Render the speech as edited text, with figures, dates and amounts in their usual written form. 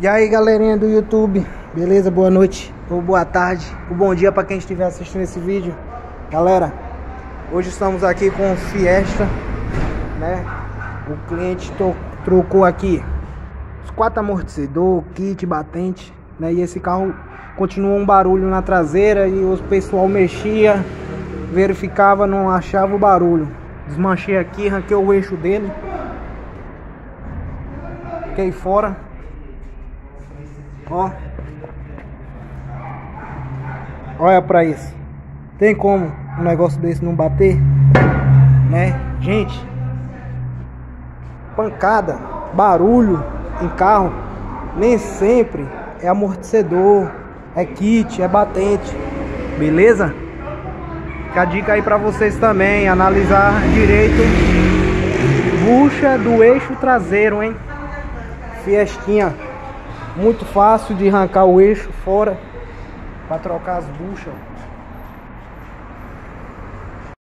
E aí, galerinha do YouTube, beleza? Boa noite, ou boa tarde, ou bom dia para quem estiver assistindo esse vídeo. Galera, hoje estamos aqui com o Fiesta, né? O cliente trocou aqui os 4 amortecedores, kit, batente, né? E esse carro continuou um barulho na traseira e o pessoal mexia, verificava, não achava o barulho. Desmanchei aqui, arranquei o eixo dele, fiquei fora. Ó, olha pra isso. Tem como um negócio desse não bater, né? Gente, pancada, barulho em carro nem sempre é amortecedor, é kit, é batente, beleza? Fica a dica aí pra vocês também, analisar direito bucha do eixo traseiro, hein? Fiestinha, muito fácil de arrancar o eixo fora para trocar as buchas.